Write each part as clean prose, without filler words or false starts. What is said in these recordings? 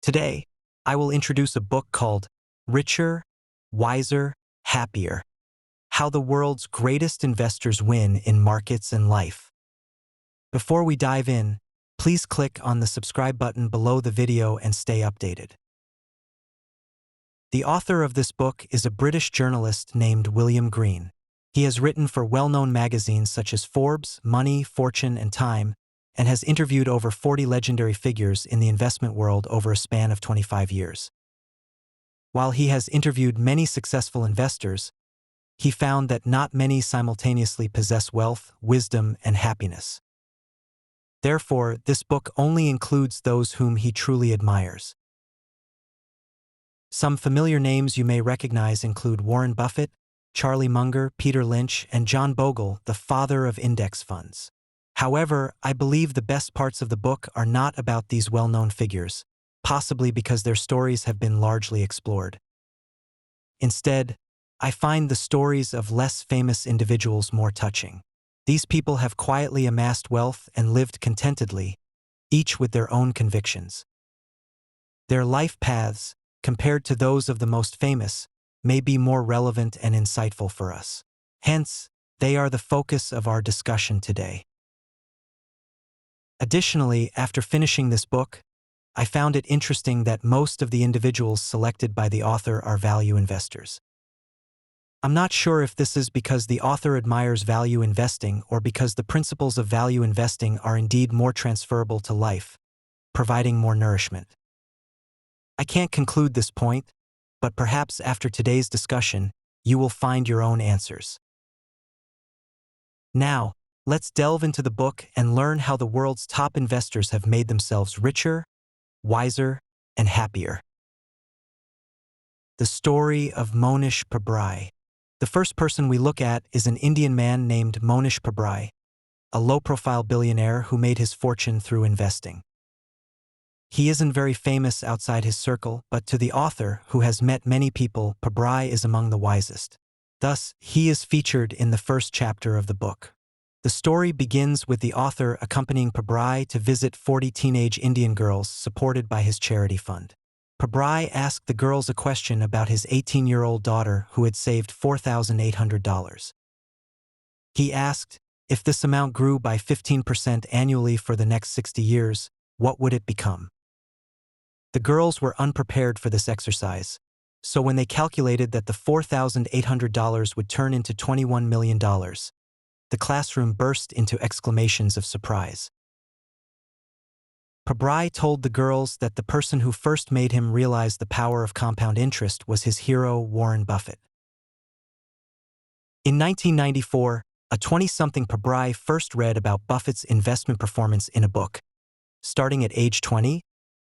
Today, I will introduce a book called Richer, Wiser, Happier: How the World's Greatest Investors Win in Markets and Life. Before we dive in, please click on the subscribe button below the video and stay updated. The author of this book is a British journalist named William Green. He has written for well-known magazines such as Forbes, Money, Fortune, and Time, and has interviewed over 40 legendary figures in the investment world over a span of 25 years. While he has interviewed many successful investors, he found that not many simultaneously possess wealth, wisdom, and happiness. Therefore, this book only includes those whom he truly admires. Some familiar names you may recognize include Warren Buffett, Charlie Munger, Peter Lynch, and John Bogle, the father of index funds. However, I believe the best parts of the book are not about these well-known figures, possibly because their stories have been largely explored. Instead, I find the stories of less famous individuals more touching. These people have quietly amassed wealth and lived contentedly, each with their own convictions. Their life paths, compared to those of the most famous, may be more relevant and insightful for us. Hence, they are the focus of our discussion today. Additionally, after finishing this book, I found it interesting that most of the individuals selected by the author are value investors. I'm not sure if this is because the author admires value investing or because the principles of value investing are indeed more transferable to life, providing more nourishment. I can't conclude this point, but perhaps after today's discussion, you will find your own answers. Now, let's delve into the book and learn how the world's top investors have made themselves richer, wiser, and happier. The story of Mohnish Pabrai. The first person we look at is an Indian man named Mohnish Pabrai, a low-profile billionaire who made his fortune through investing. He isn't very famous outside his circle, but to the author, who has met many people, Pabrai is among the wisest. Thus, he is featured in the first chapter of the book. The story begins with the author accompanying Pabrai to visit 40 teenage Indian girls supported by his charity fund. Pabrai asked the girls a question about his 18-year-old daughter who had saved $4,800. He asked, if this amount grew by 15% annually for the next 60 years, what would it become? The girls were unprepared for this exercise, so when they calculated that the $4,800 would turn into $21 million, the classroom burst into exclamations of surprise. Pabrai told the girls that the person who first made him realize the power of compound interest was his hero, Warren Buffett. In 1994, a 20-something Pabrai first read about Buffett's investment performance in a book. Starting at age 20,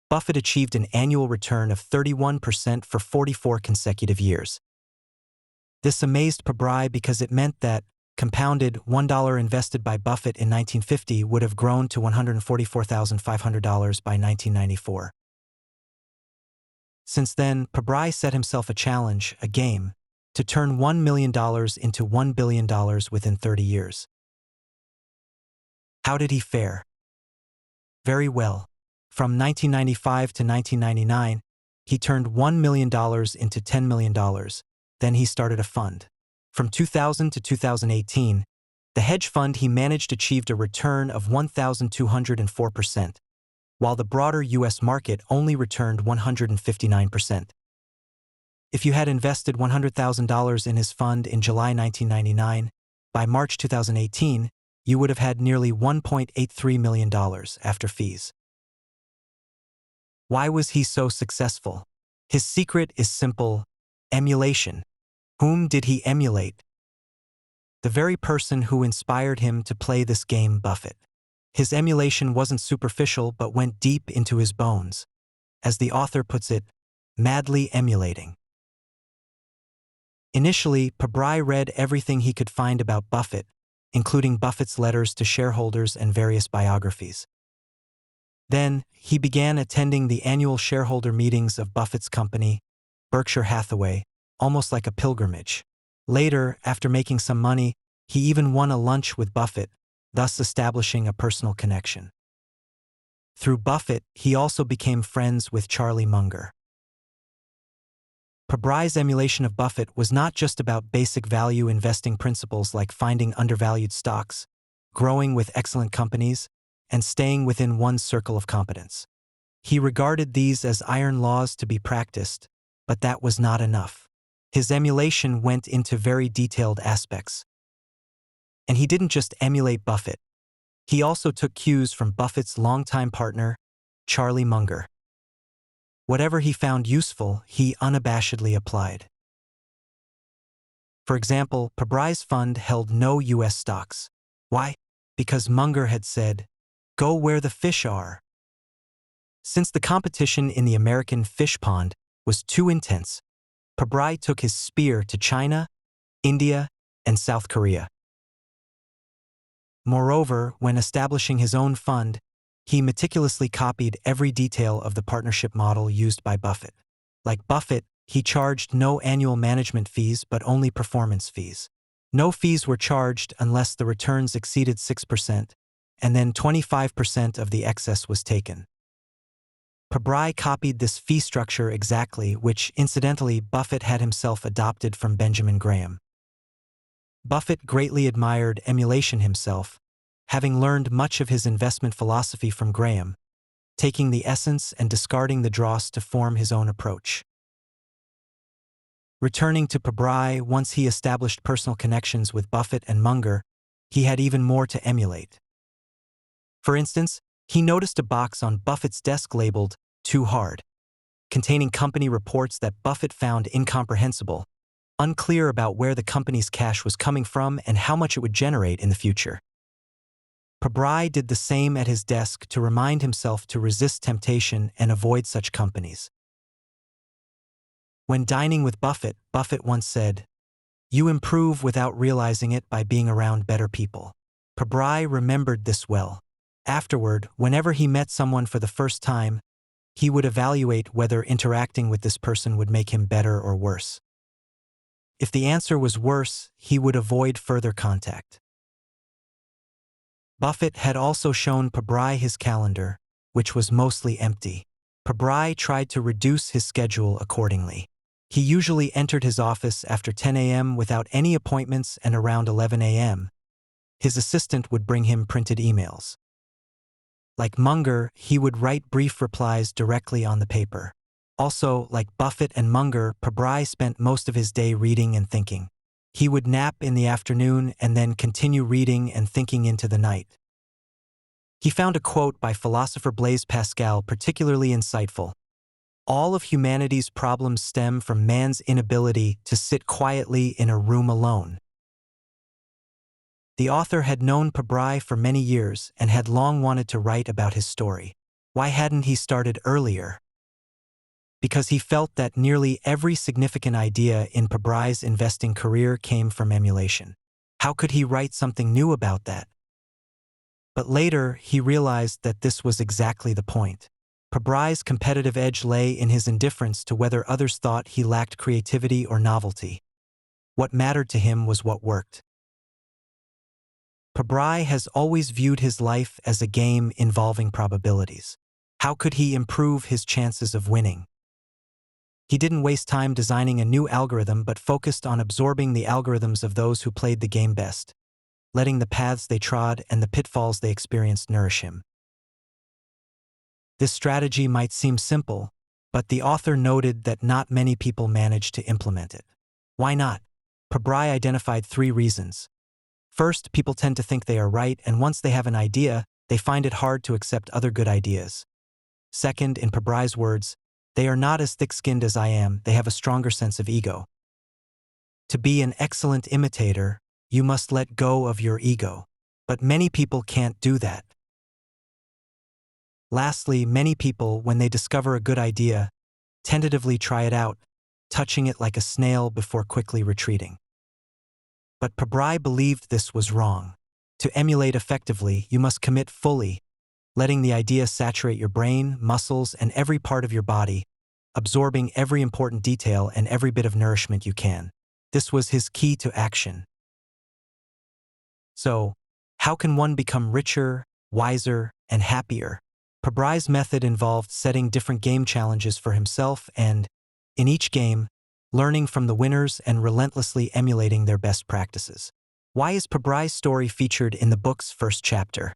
Buffett achieved an annual return of 31% for 44 consecutive years. This amazed Pabrai because it meant that, compounded, $1 invested by Buffett in 1950 would have grown to $144,500 by 1994. Since then, Pabrai set himself a challenge, a game, to turn $1 million into $1 billion within 30 years. How did he fare? Very well. From 1995 to 1999, he turned $1 million into $10 million. Then he started a fund. From 2000 to 2018, the hedge fund he managed achieved a return of 1,204%, while the broader U.S. market only returned 159%. If you had invested $100,000 in his fund in July 1999, by March 2018, you would have had nearly $1.83 million after fees. Why was he so successful? His secret is simple: emulation. Whom did he emulate? The very person who inspired him to play this game, Buffett. His emulation wasn't superficial but went deep into his bones. As the author puts it, madly emulating. Initially, Pabrai read everything he could find about Buffett, including Buffett's letters to shareholders and various biographies. Then, he began attending the annual shareholder meetings of Buffett's company, Berkshire Hathaway, almost like a pilgrimage. Later, after making some money, he even won a lunch with Buffett, thus establishing a personal connection. Through Buffett, he also became friends with Charlie Munger. Pabrai's emulation of Buffett was not just about basic value investing principles like finding undervalued stocks, growing with excellent companies, and staying within one's circle of competence. He regarded these as iron laws to be practiced, but that was not enough. His emulation went into very detailed aspects. And he didn't just emulate Buffett. He also took cues from Buffett's longtime partner, Charlie Munger. Whatever he found useful, he unabashedly applied. For example, Pabrai's fund held no U.S. stocks. Why? Because Munger had said, "Go where the fish are." Since the competition in the American fish pond was too intense, Pabrai took his spear to China, India, and South Korea. Moreover, when establishing his own fund, he meticulously copied every detail of the partnership model used by Buffett. Like Buffett, he charged no annual management fees but only performance fees. No fees were charged unless the returns exceeded 6%, and then 25% of the excess was taken. Pabrai copied this fee structure exactly, which, incidentally, Buffett had himself adopted from Benjamin Graham. Buffett greatly admired emulation himself, having learned much of his investment philosophy from Graham, taking the essence and discarding the dross to form his own approach. Returning to Pabrai, once he established personal connections with Buffett and Munger, he had even more to emulate. For instance, he noticed a box on Buffett's desk labeled "Too Hard," containing company reports that Buffett found incomprehensible, unclear about where the company's cash was coming from and how much it would generate in the future. Pabrai did the same at his desk to remind himself to resist temptation and avoid such companies. When dining with Buffett, Buffett once said, "You improve without realizing it by being around better people." Pabrai remembered this well. Afterward, whenever he met someone for the first time, he would evaluate whether interacting with this person would make him better or worse. If the answer was worse, he would avoid further contact. Buffett had also shown Pabrai his calendar, which was mostly empty. Pabrai tried to reduce his schedule accordingly. He usually entered his office after 10 a.m. without any appointments, and around 11 a.m., his assistant would bring him printed emails. Like Munger, he would write brief replies directly on the paper. Also, like Buffett and Munger, Pabrai spent most of his day reading and thinking. He would nap in the afternoon and then continue reading and thinking into the night. He found a quote by philosopher Blaise Pascal particularly insightful. "All of humanity's problems stem from man's inability to sit quietly in a room alone." The author had known Pabrai for many years and had long wanted to write about his story. Why hadn't he started earlier? Because he felt that nearly every significant idea in Pabrai's investing career came from emulation. How could he write something new about that? But later, he realized that this was exactly the point. Pabrai's competitive edge lay in his indifference to whether others thought he lacked creativity or novelty. What mattered to him was what worked. Pabrai has always viewed his life as a game involving probabilities. How could he improve his chances of winning? He didn't waste time designing a new algorithm but focused on absorbing the algorithms of those who played the game best, letting the paths they trod and the pitfalls they experienced nourish him. This strategy might seem simple, but the author noted that not many people manage to implement it. Why not? Pabrai identified 3 reasons. First, people tend to think they are right, and once they have an idea, they find it hard to accept other good ideas. Second, in Pabrai's words, "They are not as thick-skinned as I am, they have a stronger sense of ego." To be an excellent imitator, you must let go of your ego. But many people can't do that. Lastly, many people, when they discover a good idea, tentatively try it out, touching it like a snail before quickly retreating. But Pabrai believed this was wrong. To emulate effectively, you must commit fully, letting the idea saturate your brain, muscles, and every part of your body, absorbing every important detail and every bit of nourishment you can. This was his key to action. So, how can one become richer, wiser, and happier? Pabrai's method involved setting different game challenges for himself and, in each game, learning from the winners and relentlessly emulating their best practices. Why is Pabrai's story featured in the book's first chapter?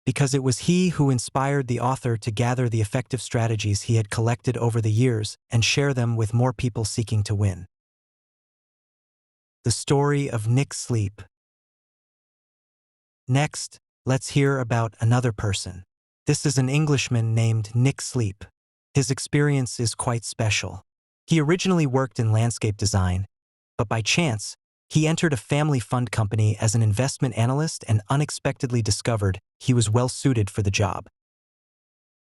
Because it was he who inspired the author to gather the effective strategies he had collected over the years and share them with more people seeking to win. The story of Nick Sleep. Next, let's hear about another person. This is an Englishman named Nick Sleep. His experience is quite special. He originally worked in landscape design, but by chance, he entered a family fund company as an investment analyst and unexpectedly discovered he was well suited for the job.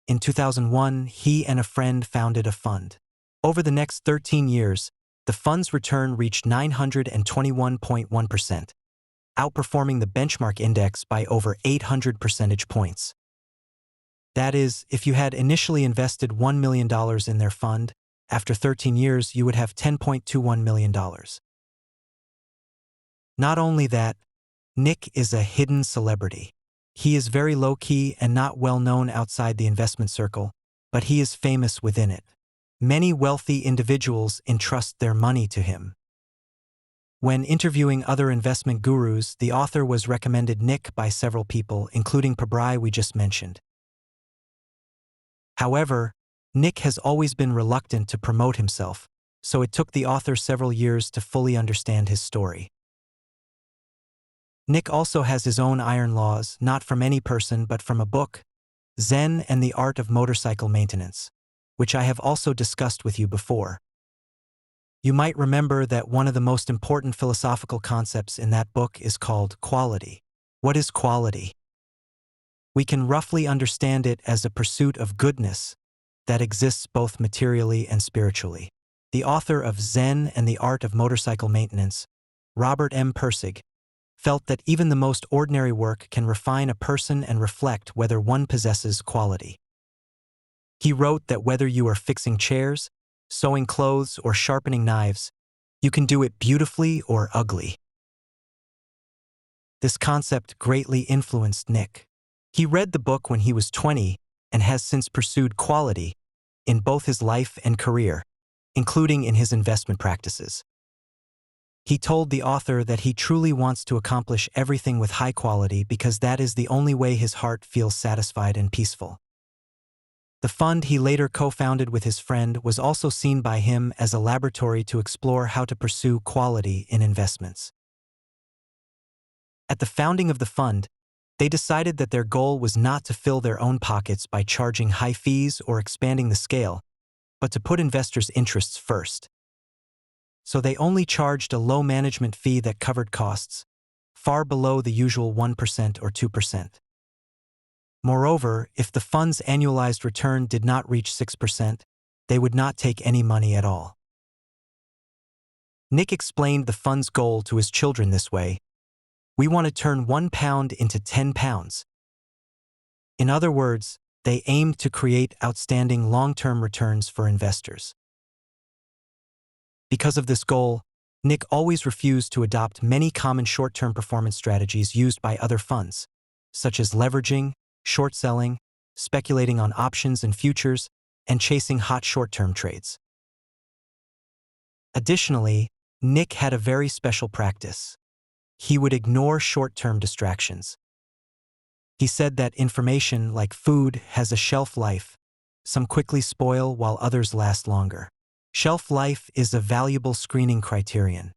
In 2001, he and a friend founded a fund. Over the next 13 years, the fund's return reached 921.1%, outperforming the benchmark index by over 800 percentage points. That is, if you had initially invested $1 million in their fund, after 13 years you would have $10.21 million. Not only that, Nick is a hidden celebrity. He is very low-key and not well known outside the investment circle, but he is famous within it. Many wealthy individuals entrust their money to him. When interviewing other investment gurus, the author was recommended Nick by several people, including Pabrai we just mentioned. However, Nick has always been reluctant to promote himself, so it took the author several years to fully understand his story. Nick also has his own iron laws, not from any person but from a book, Zen and the Art of Motorcycle Maintenance, which I have also discussed with you before. You might remember that one of the most important philosophical concepts in that book is called quality. What is quality? We can roughly understand it as a pursuit of goodness that exists both materially and spiritually. The author of Zen and the Art of Motorcycle Maintenance, Robert M. Pirsig, felt that even the most ordinary work can refine a person and reflect whether one possesses quality. He wrote that whether you are fixing chairs, sewing clothes, or sharpening knives, you can do it beautifully or ugly. This concept greatly influenced Nick. He read the book when he was 20 and has since pursued quality in both his life and career, including in his investment practices. He told the author that he truly wants to accomplish everything with high quality because that is the only way his heart feels satisfied and peaceful. The fund he later co-founded with his friend was also seen by him as a laboratory to explore how to pursue quality in investments. At the founding of the fund, they decided that their goal was not to fill their own pockets by charging high fees or expanding the scale, but to put investors' interests first. So they only charged a low management fee that covered costs, far below the usual 1% or 2%. Moreover, if the fund's annualized return did not reach 6%, they would not take any money at all. Nick explained the fund's goal to his children this way: "We want to turn £1 into £10. In other words, they aimed to create outstanding long-term returns for investors. Because of this goal, Nick always refused to adopt many common short-term performance strategies used by other funds, such as leveraging, short selling, speculating on options and futures, and chasing hot short-term trades. Additionally, Nick had a very special practice. He would ignore short-term distractions. He said that information, like food, has a shelf life. Some quickly spoil while others last longer. Shelf life is a valuable screening criterion.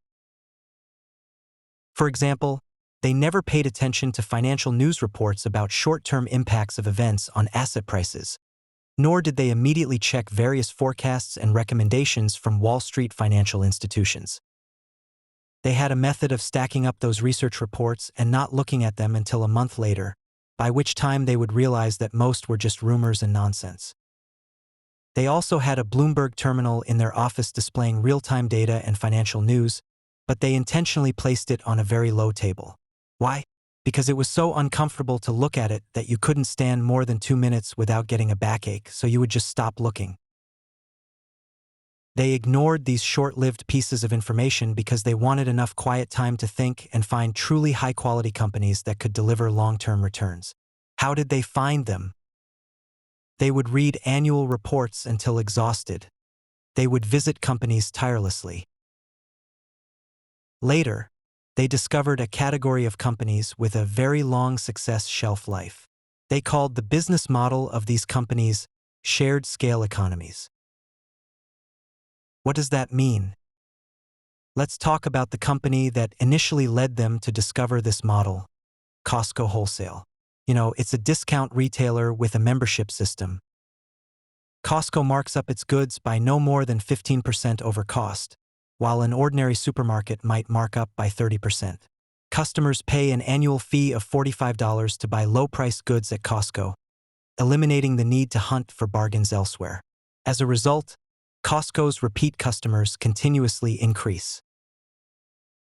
For example, they never paid attention to financial news reports about short-term impacts of events on asset prices, nor did they immediately check various forecasts and recommendations from Wall Street financial institutions. They had a method of stacking up those research reports and not looking at them until a month later, by which time they would realize that most were just rumors and nonsense. They also had a Bloomberg terminal in their office displaying real-time data and financial news, but they intentionally placed it on a very low table. Why? Because it was so uncomfortable to look at it that you couldn't stand more than 2 minutes without getting a backache, so you would just stop looking. They ignored these short-lived pieces of information because they wanted enough quiet time to think and find truly high-quality companies that could deliver long-term returns. How did they find them? They would read annual reports until exhausted. They would visit companies tirelessly. Later, they discovered a category of companies with a very long success shelf life. They called the business model of these companies shared scale economies. What does that mean? Let's talk about the company that initially led them to discover this model, Costco Wholesale. It's a discount retailer with a membership system. Costco marks up its goods by no more than 15% over cost, while an ordinary supermarket might mark up by 30%. Customers pay an annual fee of $45 to buy low-priced goods at Costco, eliminating the need to hunt for bargains elsewhere. As a result, Costco's repeat customers continuously increase.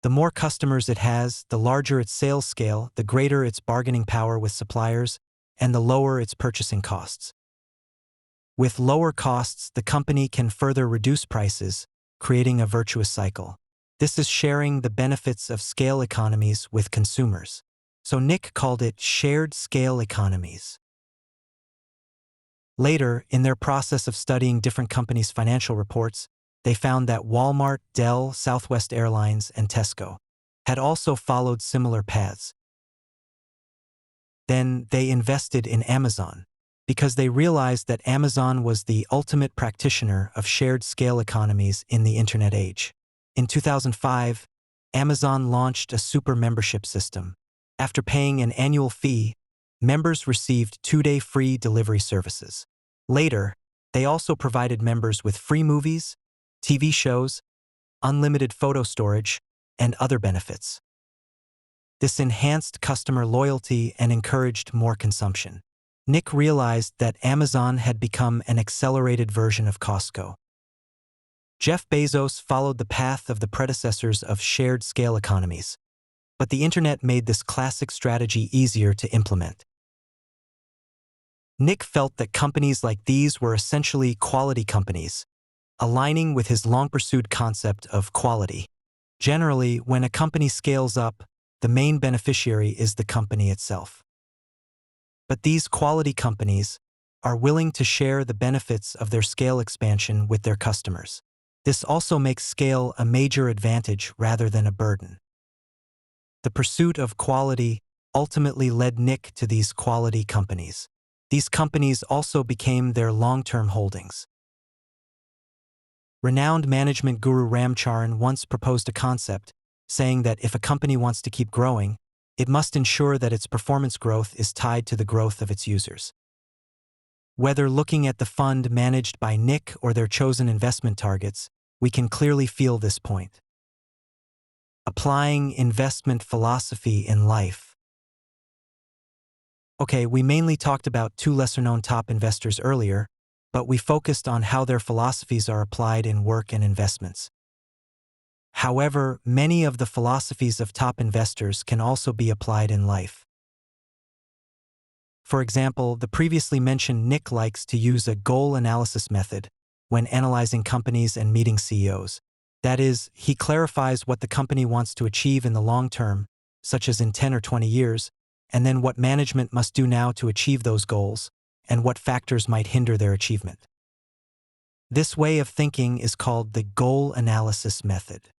The more customers it has, the larger its sales scale, the greater its bargaining power with suppliers, and the lower its purchasing costs. With lower costs, the company can further reduce prices, creating a virtuous cycle. This is sharing the benefits of scale economies with consumers. So Nick called it shared scale economies. Later, in their process of studying different companies' financial reports, they found that Walmart, Dell, Southwest Airlines, and Tesco had also followed similar paths. Then they invested in Amazon, because they realized that Amazon was the ultimate practitioner of shared scale economies in the internet age. In 2005, Amazon launched a super membership system. After paying an annual fee, members received 2-day free delivery services. Later, they also provided members with free movies, TV shows, unlimited photo storage, and other benefits. This enhanced customer loyalty and encouraged more consumption. Nick realized that Amazon had become an accelerated version of Costco. Jeff Bezos followed the path of the predecessors of shared scale economies, but the internet made this classic strategy easier to implement. Nick felt that companies like these were essentially quality companies, aligning with his long-pursued concept of quality. Generally, when a company scales up, the main beneficiary is the company itself. But these quality companies are willing to share the benefits of their scale expansion with their customers. This also makes scale a major advantage rather than a burden. The pursuit of quality ultimately led Nick to these quality companies. These companies also became their long-term holdings. Renowned management guru Ram Charan once proposed a concept, saying that if a company wants to keep growing, it must ensure that its performance growth is tied to the growth of its users. Whether looking at the fund managed by Nick or their chosen investment targets, we can clearly feel this point. Applying investment philosophy in life. Okay, we mainly talked about 2 lesser-known top investors earlier, but we focused on how their philosophies are applied in work and investments. However, many of the philosophies of top investors can also be applied in life. For example, the previously mentioned Nick likes to use a goal analysis method when analyzing companies and meeting CEOs. That is, he clarifies what the company wants to achieve in the long term, such as in 10 or 20 years, and then what management must do now to achieve those goals, and what factors might hinder their achievement. This way of thinking is called the goal analysis method.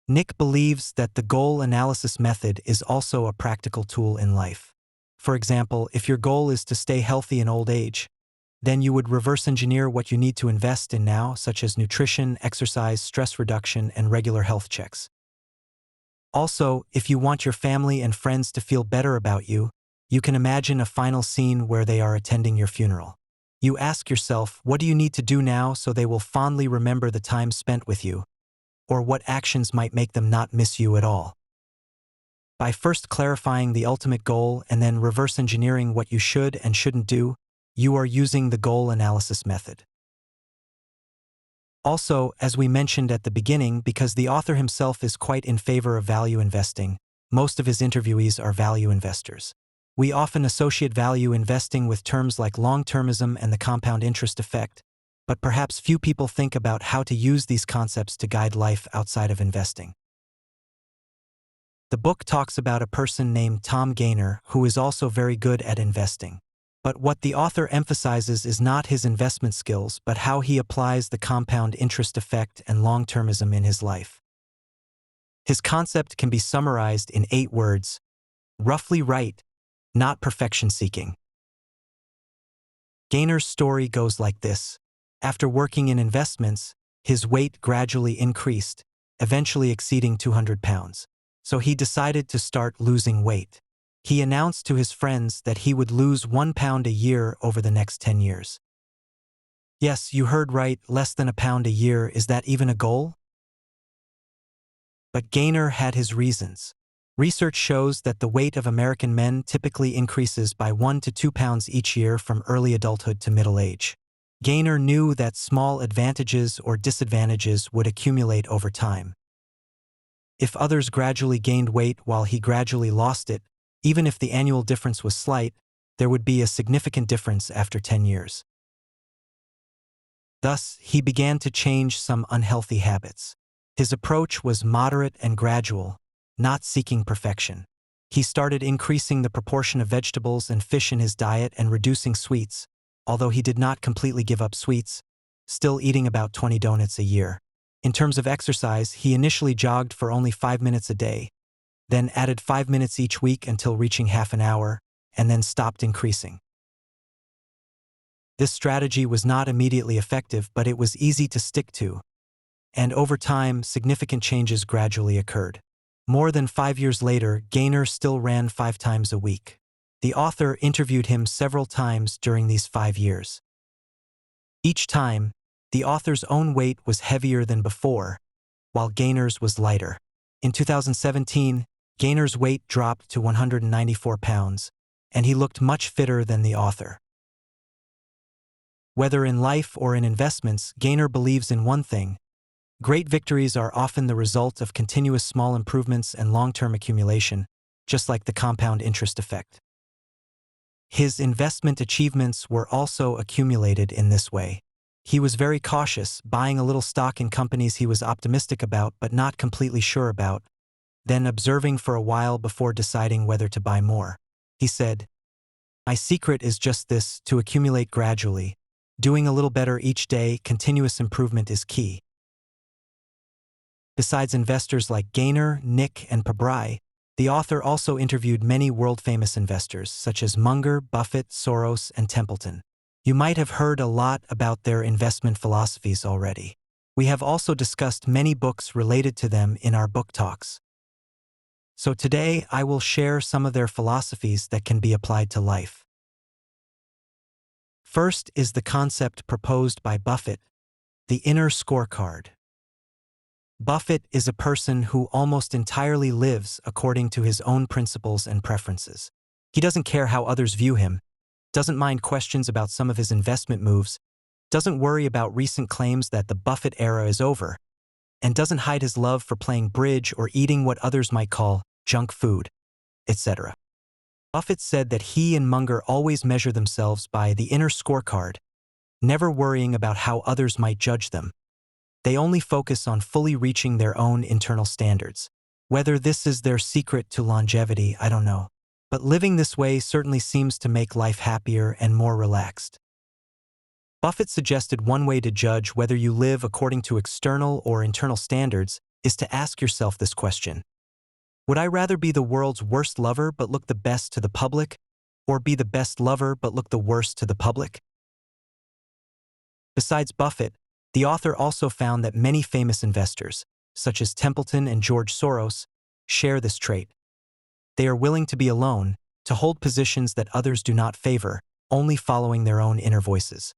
Nick believes that the goal analysis method is also a practical tool in life. For example, if your goal is to stay healthy in old age, then you would reverse engineer what you need to invest in now, such as nutrition, exercise, stress reduction, and regular health checks. Also, if you want your family and friends to feel better about you, you can imagine a final scene where they are attending your funeral. You ask yourself, what do you need to do now so they will fondly remember the time spent with you? Or what actions might make them not miss you at all? By first clarifying the ultimate goal and then reverse engineering what you should and shouldn't do, you are using the goal analysis method. Also, as we mentioned at the beginning, because the author himself is quite in favor of value investing, most of his interviewees are value investors. We often associate value investing with terms like long-termism and the compound interest effect, but perhaps few people think about how to use these concepts to guide life outside of investing. The book talks about a person named Tom Gaynor who is also very good at investing. But what the author emphasizes is not his investment skills, but how he applies the compound interest effect and long-termism in his life. His concept can be summarized in 8 words: roughly right, not perfection-seeking. Gaynor's story goes like this. After working in investments, his weight gradually increased, eventually exceeding 200 pounds. So he decided to start losing weight. He announced to his friends that he would lose 1 pound a year over the next 10 years. Yes, you heard right, less than a pound a year. Is that even a goal? But Gaynor had his reasons. Research shows that the weight of American men typically increases by 1 to 2 pounds each year from early adulthood to middle age. Gaynor knew that small advantages or disadvantages would accumulate over time. If others gradually gained weight while he gradually lost it, even if the annual difference was slight, there would be a significant difference after 10 years. Thus, he began to change some unhealthy habits. His approach was moderate and gradual, not seeking perfection. He started increasing the proportion of vegetables and fish in his diet and reducing sweets, although he did not completely give up sweets, still eating about 20 donuts a year. In terms of exercise, he initially jogged for only 5 minutes a day, then added 5 minutes each week until reaching half an hour, and then stopped increasing. This strategy was not immediately effective, but it was easy to stick to, and over time, significant changes gradually occurred. More than 5 years later, Gaynor still ran 5 times a week. The author interviewed him several times during these 5 years. Each time, the author's own weight was heavier than before, while Gaynor's was lighter. In 2017, Gaynor's weight dropped to 194 pounds, and he looked much fitter than the author. Whether in life or in investments, Gaynor believes in one thing: great victories are often the result of continuous small improvements and long-term accumulation, just like the compound interest effect. His investment achievements were also accumulated in this way. He was very cautious, buying a little stock in companies he was optimistic about but not completely sure about, then observing for a while before deciding whether to buy more. He said, "My secret is just this: to accumulate gradually, doing a little better each day. Continuous improvement is key." Besides investors like Gaynor, Nick, and Pabrai, the author also interviewed many world-famous investors such as Munger, Buffett, Soros, and Templeton. You might have heard a lot about their investment philosophies already. We have also discussed many books related to them in our book talks. So today I will share some of their philosophies that can be applied to life. First is the concept proposed by Buffett, the inner scorecard. Buffett is a person who almost entirely lives according to his own principles and preferences. He doesn't care how others view him, doesn't mind questions about some of his investment moves, doesn't worry about recent claims that the Buffett era is over, and doesn't hide his love for playing bridge or eating what others might call junk food, etc. Buffett said that he and Munger always measure themselves by the inner scorecard, never worrying about how others might judge them. They only focus on fully reaching their own internal standards. Whether this is their secret to longevity, I don't know. But living this way certainly seems to make life happier and more relaxed. Buffett suggested one way to judge whether you live according to external or internal standards is to ask yourself this question: would I rather be the world's worst lover but look the best to the public, or be the best lover but look the worst to the public? Besides Buffett, the author also found that many famous investors, such as Templeton and George Soros, share this trait. They are willing to be alone, to hold positions that others do not favor, only following their own inner voices.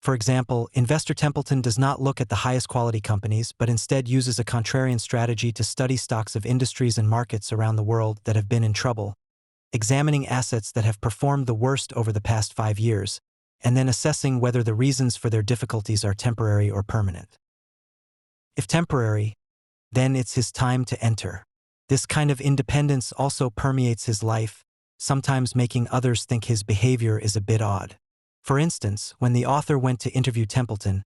For example, investor Templeton does not look at the highest quality companies but instead uses a contrarian strategy to study stocks of industries and markets around the world that have been in trouble, examining assets that have performed the worst over the past 5 years, and then assessing whether the reasons for their difficulties are temporary or permanent. If temporary, then it's his time to enter. This kind of independence also permeates his life, sometimes making others think his behavior is a bit odd. For instance, when the author went to interview Templeton,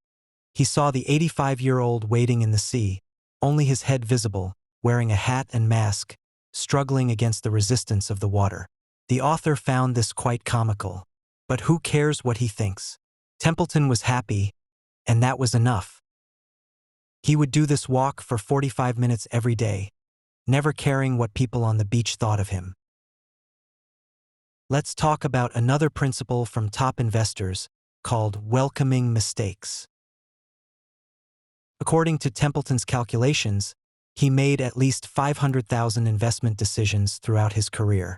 he saw the 85-year-old wading in the sea, only his head visible, wearing a hat and mask, struggling against the resistance of the water. The author found this quite comical. But who cares what he thinks? Templeton was happy, and that was enough. He would do this walk for 45 minutes every day, never caring what people on the beach thought of him. Let's talk about another principle from top investors called welcoming mistakes. According to Templeton's calculations, he made at least 500,000 investment decisions throughout his career.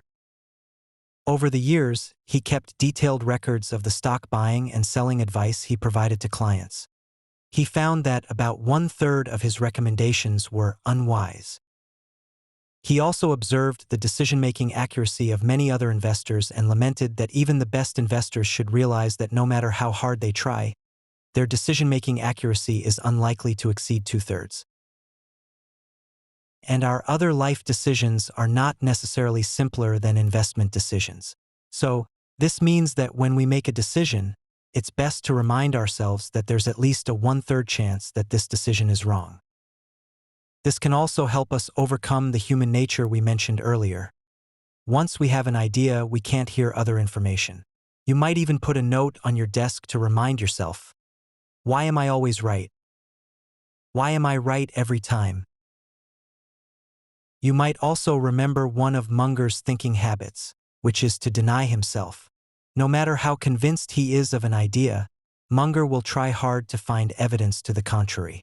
Over the years, he kept detailed records of the stock buying and selling advice he provided to clients. He found that about 1/3 of his recommendations were unwise. He also observed the decision-making accuracy of many other investors and lamented that even the best investors should realize that no matter how hard they try, their decision-making accuracy is unlikely to exceed 2/3. And our other life decisions are not necessarily simpler than investment decisions. So, this means that when we make a decision, it's best to remind ourselves that there's at least a 1/3 chance that this decision is wrong. This can also help us overcome the human nature we mentioned earlier. Once we have an idea, we can't hear other information. You might even put a note on your desk to remind yourself, why am I always right? Why am I right every time? You might also remember one of Munger's thinking habits, which is to deny himself. No matter how convinced he is of an idea, Munger will try hard to find evidence to the contrary.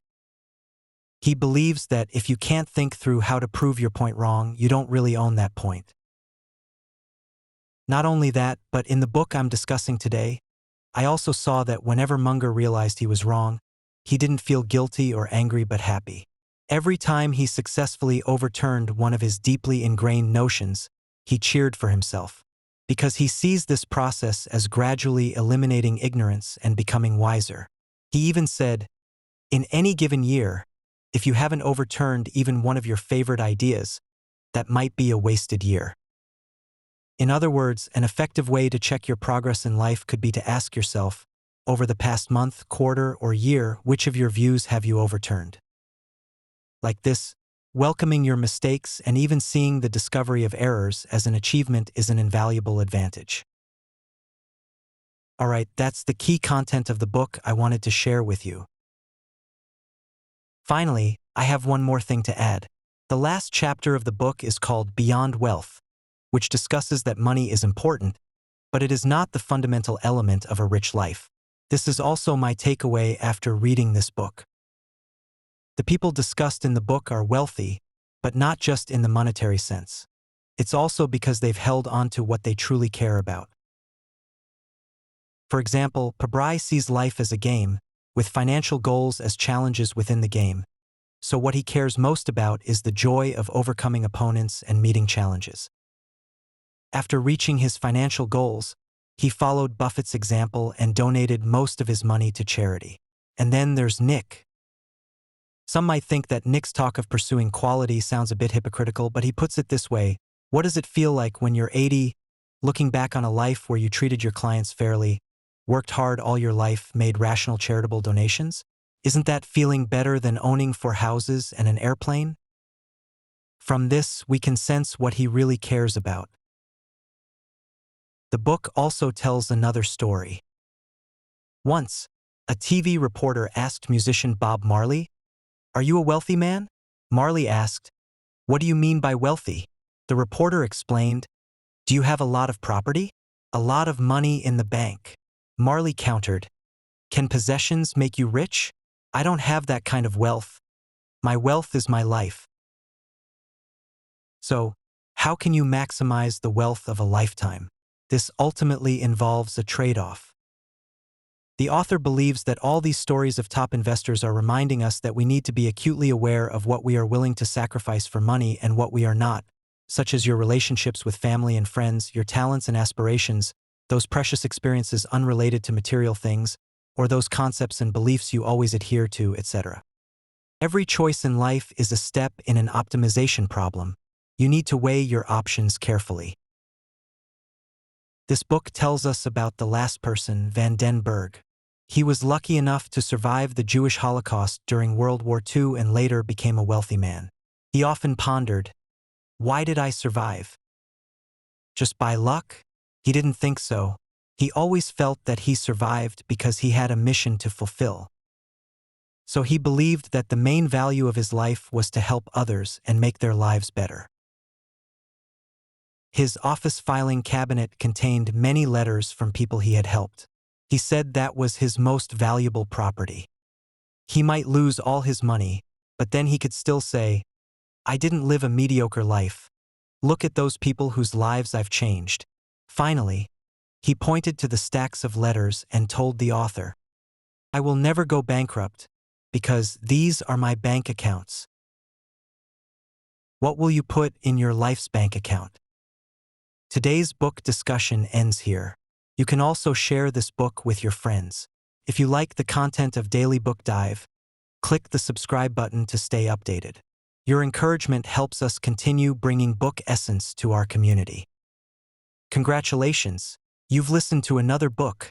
He believes that if you can't think through how to prove your point wrong, you don't really own that point. Not only that, but in the book I'm discussing today, I also saw that whenever Munger realized he was wrong, he didn't feel guilty or angry but happy. Every time he successfully overturned one of his deeply ingrained notions, he cheered for himself, because he sees this process as gradually eliminating ignorance and becoming wiser. He even said, in any given year, if you haven't overturned even one of your favorite ideas, that might be a wasted year. In other words, an effective way to check your progress in life could be to ask yourself, over the past month, quarter, or year, which of your views have you overturned? Like this, welcoming your mistakes and even seeing the discovery of errors as an achievement is an invaluable advantage. Alright, that's the key content of the book I wanted to share with you. Finally, I have one more thing to add. The last chapter of the book is called Beyond Wealth, which discusses that money is important, but it is not the fundamental element of a rich life. This is also my takeaway after reading this book. The people discussed in the book are wealthy, but not just in the monetary sense. It's also because they've held on to what they truly care about. For example, Pabrai sees life as a game, with financial goals as challenges within the game. So what he cares most about is the joy of overcoming opponents and meeting challenges. After reaching his financial goals, he followed Buffett's example and donated most of his money to charity. And then there's Nick. Some might think that Nick's talk of pursuing quality sounds a bit hypocritical, but he puts it this way: what does it feel like when you're 80, looking back on a life where you treated your clients fairly, worked hard all your life, made rational charitable donations? Isn't that feeling better than owning 4 houses and an airplane? From this, we can sense what he really cares about. The book also tells another story. Once, a TV reporter asked musician Bob Marley, "Are you a wealthy man?" Marley asked, "What do you mean by wealthy?" The reporter explained, "Do you have a lot of property? A lot of money in the bank?" Marley countered, "Can possessions make you rich? I don't have that kind of wealth. My wealth is my life." So, how can you maximize the wealth of a lifetime? This ultimately involves a trade-off. The author believes that all these stories of top investors are reminding us that we need to be acutely aware of what we are willing to sacrifice for money and what we are not, such as your relationships with family and friends, your talents and aspirations, those precious experiences unrelated to material things, or those concepts and beliefs you always adhere to, etc. Every choice in life is a step in an optimization problem. You need to weigh your options carefully. This book tells us about the last person, Van den Berg. He was lucky enough to survive the Jewish Holocaust during World War II and later became a wealthy man. He often pondered, "Why did I survive?" Just by luck? He didn't think so. He always felt that he survived because he had a mission to fulfill. So he believed that the main value of his life was to help others and make their lives better. His office filing cabinet contained many letters from people he had helped. He said that was his most valuable property. He might lose all his money, but then he could still say, "I didn't live a mediocre life. Look at those people whose lives I've changed." Finally, he pointed to the stacks of letters and told the author, "I will never go bankrupt, because these are my bank accounts." What will you put in your life's bank account? Today's book discussion ends here. You can also share this book with your friends. If you like the content of Daily Book Dive, click the subscribe button to stay updated. Your encouragement helps us continue bringing book essence to our community. Congratulations, you've listened to another book.